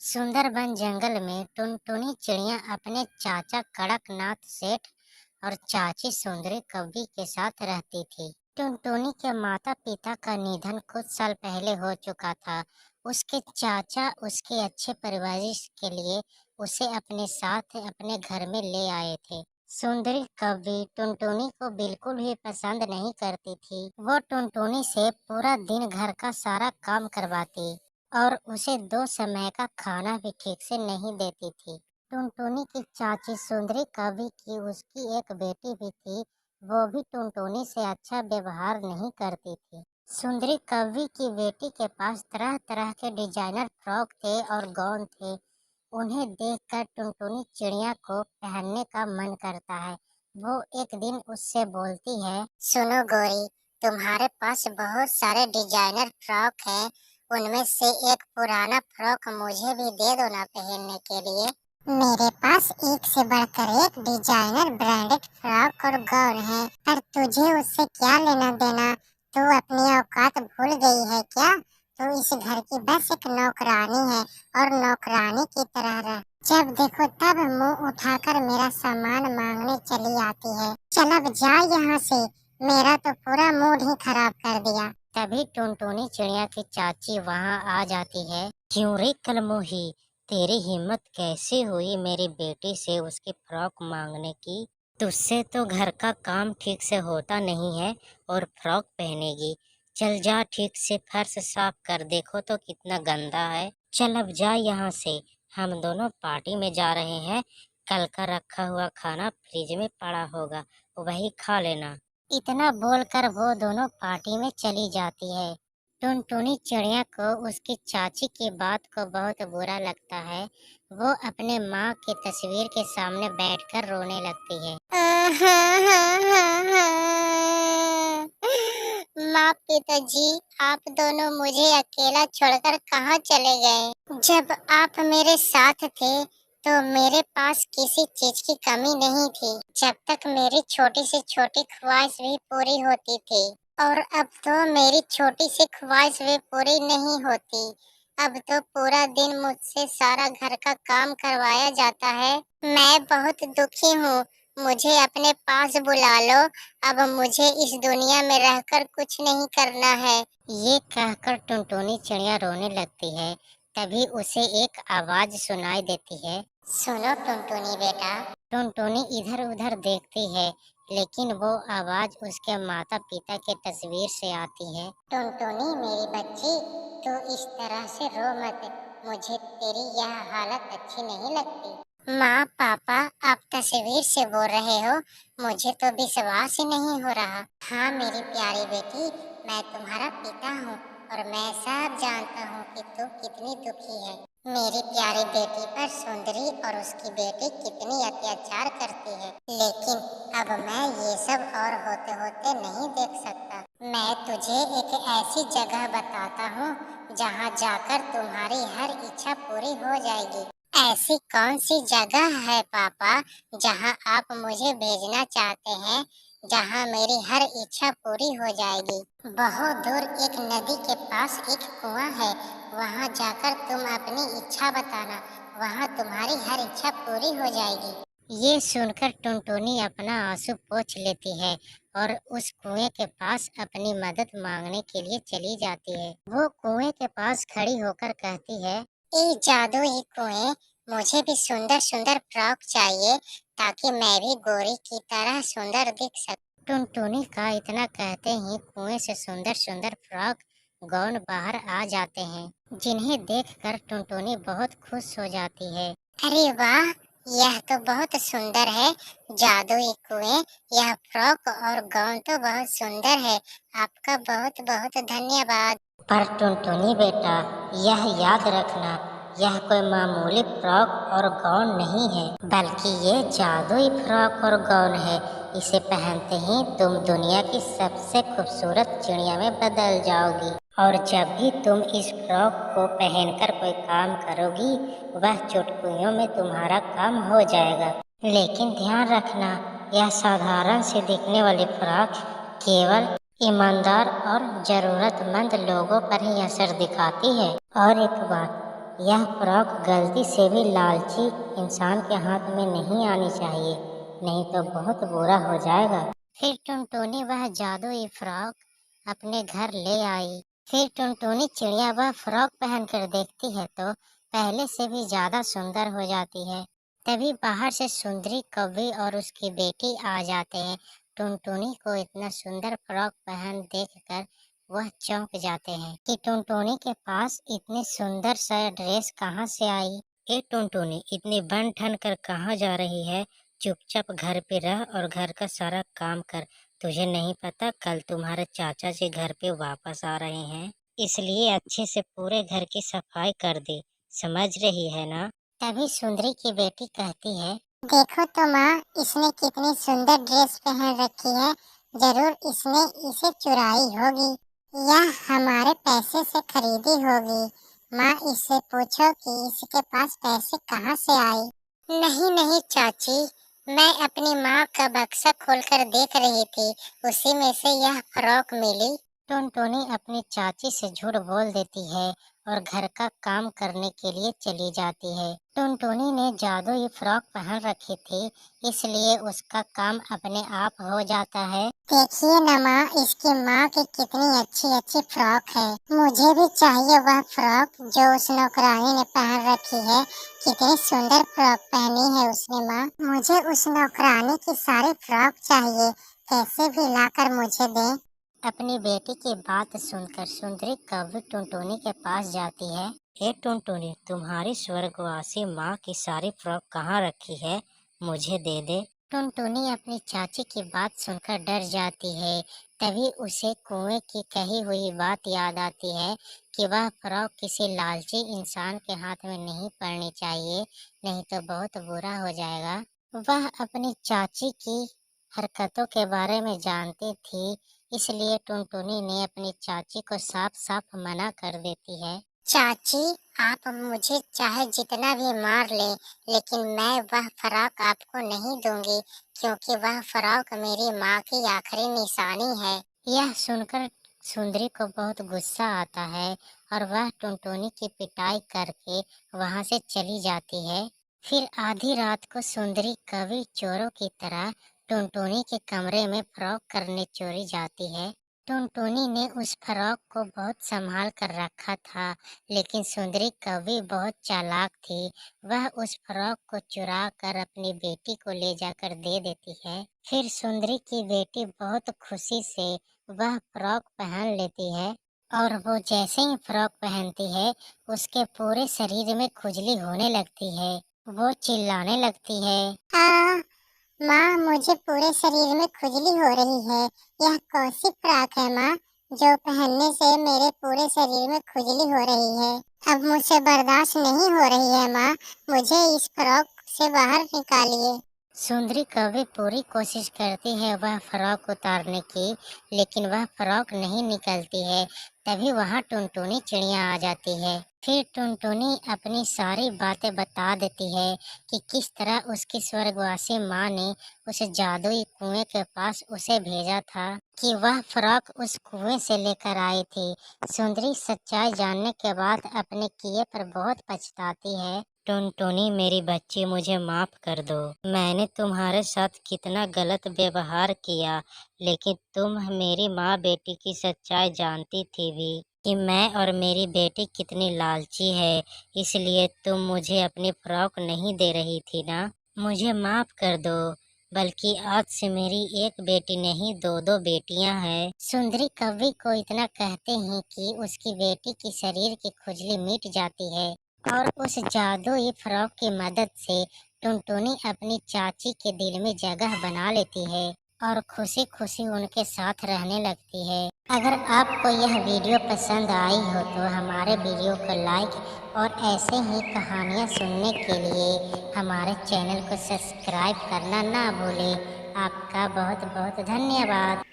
सुंदरबन जंगल में टुनटुनी चिड़िया अपने चाचा कड़कनाथ सेठ और चाची सुंदरी कव्वी के साथ रहती थी। टुनटुनी के माता पिता का निधन कुछ साल पहले हो चुका था। उसके चाचा उसके अच्छे परवरिश के लिए उसे अपने साथ अपने घर में ले आए थे। सुंदरी कव्वी टुनटुनी को बिल्कुल भी पसंद नहीं करती थी। वो टुनटुनी से पूरा दिन घर का सारा काम करवाती और उसे दो समय का खाना भी ठीक से नहीं देती थी। टुनटुनी की चाची सुंदरी कवि की उसकी एक बेटी भी थी। वो भी टुनटुनी से अच्छा व्यवहार नहीं करती थी। सुंदरी कवि की बेटी के पास तरह तरह के डिजाइनर फ्रॉक थे और गाउन थे। उन्हें देखकर टुनटुनी चिड़िया को पहनने का मन करता है। वो एक दिन उससे बोलती है, सुनो गोरी, तुम्हारे पास बहुत सारे डिजाइनर फ्रॉक हैं। उनमें से एक पुराना फ्रॉक मुझे भी दे दो ना पहनने के लिए। मेरे पास एक से बढ़कर एक डिजाइनर ब्रांडेड फ्रॉक और गाउन है, पर तुझे उससे क्या लेना देना? तू अपनी औकात भूल गई है क्या? तू इस घर की बस एक नौकरानी है और नौकरानी की तरह रह। जब देखो तब मुंह उठाकर मेरा सामान मांगने चली आती है। चल अब जा यहाँ से, मेरा तो पूरा मूड ही खराब कर दिया। तभी टुनटुनी चिड़िया की चाची वहाँ आ जाती है। क्यों रे कलमोही, तेरी हिम्मत कैसे हुई मेरी बेटी से उसकी फ्रॉक मांगने की? तुझसे तो घर का काम ठीक से होता नहीं है और फ्रॉक पहनेगी। चल जा, ठीक से फर्श साफ कर, देखो तो कितना गंदा है। चल अब जा यहाँ से, हम दोनों पार्टी में जा रहे हैं। कल का रखा हुआ खाना फ्रिज में पड़ा होगा, वही खा लेना। इतना बोलकर वो दोनों पार्टी में चली जाती है। टुनटुनी चिड़िया को उसकी चाची की बात को बहुत बुरा लगता है। वो अपने माँ की तस्वीर के सामने बैठकर रोने लगती है। माँ पिताजी, आप दोनों मुझे अकेला छोड़कर कहाँ चले गए? जब आप मेरे साथ थे तो मेरे पास किसी चीज की कमी नहीं थी। जब तक मेरी छोटी से छोटी ख्वाहिश भी पूरी होती थी, और अब तो मेरी छोटी सी ख्वाहिश भी पूरी नहीं होती। अब तो पूरा दिन मुझसे सारा घर का काम करवाया जाता है। मैं बहुत दुखी हूँ, मुझे अपने पास बुला लो। अब मुझे इस दुनिया में रहकर कुछ नहीं करना है। ये कहकर टुनटुनी चिड़िया रोने लगती है। तभी उसे एक आवाज सुनाई देती है। सुनो टुनटुनी बेटा। टुनटुनी इधर उधर देखती है, लेकिन वो आवाज उसके माता पिता की तस्वीर से आती है। टुनटुनी मेरी बच्ची, तू इस तरह से रो मत, मुझे तेरी यह हालत अच्छी नहीं लगती। माँ पापा, आप तस्वीर से बोल रहे हो? मुझे तो विश्वास ही नहीं हो रहा। हाँ मेरी प्यारी बेटी, मैं तुम्हारा पिता हूँ और मैं सब जानता हूँ कि तू कितनी दुखी है। मेरी प्यारी बेटी पर सुंदरी और उसकी बेटी कितनी अत्याचार करती है, लेकिन अब मैं ये सब और होते होते नहीं देख सकता। मैं तुझे एक ऐसी जगह बताता हूँ जहाँ जाकर तुम्हारी हर इच्छा पूरी हो जाएगी। ऐसी कौन सी जगह है पापा जहाँ आप मुझे भेजना चाहते हैं, जहाँ मेरी हर इच्छा पूरी हो जाएगी? बहुत दूर एक नदी के पास एक कुआं है, वहाँ जाकर तुम अपनी इच्छा बताना, वहाँ तुम्हारी हर इच्छा पूरी हो जाएगी। ये सुनकर टुनटुनी अपना आंसू पोंछ लेती है और उस कुएं के पास अपनी मदद मांगने के लिए चली जाती है। वो कुएं के पास खड़ी होकर कहती है, ए जादुई कुएं, मुझे भी सुंदर सुंदर फ्रॉक चाहिए ताकि मैं भी गोरी की तरह सुंदर दिख सकूं। टुनटुनी का इतना कहते ही कुएं से सुंदर सुंदर फ्रॉक गाउन बाहर आ जाते हैं, जिन्हें देखकर टुनटुनी बहुत खुश हो जाती है। अरे वाह, यह तो बहुत सुंदर है जादुई कुएं, यह फ्रॉक और गाउन तो बहुत सुंदर है। आपका बहुत बहुत धन्यवाद। पर टुनटुनी बेटा, यह याद रखना, यह कोई मामूली फ्रॉक और गाउन नहीं है, बल्कि ये जादुई फ्रॉक और गाउन है। इसे पहनते ही तुम दुनिया की सबसे खूबसूरत चिड़िया में बदल जाओगी, और जब भी तुम इस फ्रॉक को पहनकर कोई काम करोगी, वह चुटकियों में तुम्हारा काम हो जाएगा। लेकिन ध्यान रखना, यह साधारण सी दिखने वाली फ्रॉक केवल ईमानदार और जरूरतमंद लोगों पर ही असर दिखाती है। और एक बात, यह फ्रॉक गलती से भी लालची इंसान के हाथ में नहीं आनी चाहिए, नहीं तो बहुत बुरा हो जाएगा। फिर टुनटुनी वह जादुई फ्रॉक अपने घर ले आई। फिर टुनटुनी चिड़िया वह फ्रॉक पहनकर देखती है तो पहले से भी ज्यादा सुंदर हो जाती है। तभी बाहर से सुंदरी कौवी और उसकी बेटी आ जाते हैं। टुनटुनी को इतना सुंदर फ्रॉक पहन देखकर वह चौंक जाते हैं कि टुनटुनी के पास इतनी सुंदर सा ड्रेस कहाँ से आई। ए टुनटुनी, इतनी बन ठन कर कहाँ जा रही है? चुपचाप घर पे रह और घर का सारा काम कर। तुझे नहीं पता कल तुम्हारे चाचा जी घर पे वापस आ रहे हैं, इसलिए अच्छे से पूरे घर की सफाई कर दे। समझ रही है ना? तभी सुंदरी की बेटी कहती है, देखो तो माँ, इसने कितनी सुंदर ड्रेस पहन रखी है। जरूर इसने इसे चुराई होगी या हमारे पैसे से खरीदी होगी। माँ, इससे पूछो कि इसके पास पैसे कहाँ से आए। नहीं नहीं चाची, मैं अपनी माँ का बक्सा खोलकर देख रही थी, उसी में से यह फ्रॉक मिली। टुनटुनी अपनी चाची से झूठ बोल देती है और घर का काम करने के लिए चली जाती है। टुनटुनी ने जादुई फ्रॉक पहन रखी थी, इसलिए उसका काम अपने आप हो जाता है। देखिए न माँ, इसकी माँ की कितनी अच्छी अच्छी फ्रॉक है। मुझे भी चाहिए वह फ्रॉक जो उस नौकरानी ने पहन रखी है। कितनी सुंदर फ्रॉक पहनी है उसने माँ। मुझे उस नौकरानी की सारी फ्रॉक चाहिए, कैसे भी लाकर मुझे दे। अपनी बेटी की बात सुनकर सुंदरी कौवी टुनटुनी के पास जाती है। ए टुनटुनी, तुम्हारी स्वर्गवासी माँ की सारी फ्रॉक कहाँ रखी है? मुझे दे दे। टुनटुनी अपनी चाची की बात सुनकर डर जाती है। तभी उसे कुएं की कही हुई बात याद आती है कि वह फ्रॉक किसी लालची इंसान के हाथ में नहीं पड़नी चाहिए, नहीं तो बहुत बुरा हो जाएगा। वह अपनी चाची की हरकतों के बारे में जानती थी, इसलिए टुनटुनी ने अपनी चाची को साफ साफ मना कर देती है। चाची, आप मुझे चाहे जितना भी मार ले, लेकिन मैं वह फ्रॉक आपको नहीं दूंगी, क्योंकि वह फ्रॉक मेरी माँ की आखिरी निशानी है। यह सुनकर सुंदरी को बहुत गुस्सा आता है और वह टुनटुनी की पिटाई करके वहां से चली जाती है। फिर आधी रात को सुंदरी कभी चोरों की तरह टुनटुनी के कमरे में फ्रॉक करने चोरी जाती है। टुनटुनी ने उस फ्रॉक को बहुत संभाल कर रखा था, लेकिन सुंदरी कभी बहुत चालाक थी। वह उस फ्रॉक को चुरा कर अपनी बेटी को ले जाकर दे देती है। फिर सुंदरी की बेटी बहुत खुशी से वह फ्रॉक पहन लेती है और वो जैसे ही फ्रॉक पहनती है, उसके पूरे शरीर में खुजली होने लगती है। वो चिल्लाने लगती है, आ माँ, मुझे पूरे शरीर में खुजली हो रही है। यह कौन सी फ्रॉक है माँ, जो पहनने से मेरे पूरे शरीर में खुजली हो रही है। अब मुझसे बर्दाश्त नहीं हो रही है माँ, मुझे इस फ्रॉक से बाहर निकालिए। सुंदरी कभी पूरी कोशिश करती है वह फ्रॉक उतारने की, लेकिन वह फ्रॉक नहीं निकलती है। तभी वहाँ टुनटुनी चिड़िया आ जाती है। फिर टुनटुनी अपनी सारी बातें बता देती है कि किस तरह उसकी स्वर्गवासी माँ ने उस जादुई कुएं के पास उसे भेजा था कि वह फ्रॉक उस कुएं से लेकर आई थी। सुंदरी सच्चाई जानने के बाद अपने किए पर बहुत पछताती है। टुनटुनी मेरी बच्ची, मुझे माफ कर दो। मैंने तुम्हारे साथ कितना गलत व्यवहार किया, लेकिन तुम मेरी माँ बेटी की सच्चाई जानती थी भी कि मैं और मेरी बेटी कितनी लालची है, इसलिए तुम मुझे अपनी फ्रॉक नहीं दे रही थी ना। मुझे माफ कर दो। बल्कि आज से मेरी एक बेटी नहीं, दो दो बेटियां हैं। सुंदरी कवि को इतना कहते हैं कि उसकी बेटी की शरीर की खुजली मिट जाती है और उस जादुई फ्रॉक की मदद से टुनटुनी अपनी चाची के दिल में जगह बना लेती है और खुशी खुशी उनके साथ रहने लगती है। अगर आपको यह वीडियो पसंद आई हो तो हमारे वीडियो को लाइक और ऐसे ही कहानियाँ सुनने के लिए हमारे चैनल को सब्सक्राइब करना ना भूलें। आपका बहुत बहुत धन्यवाद।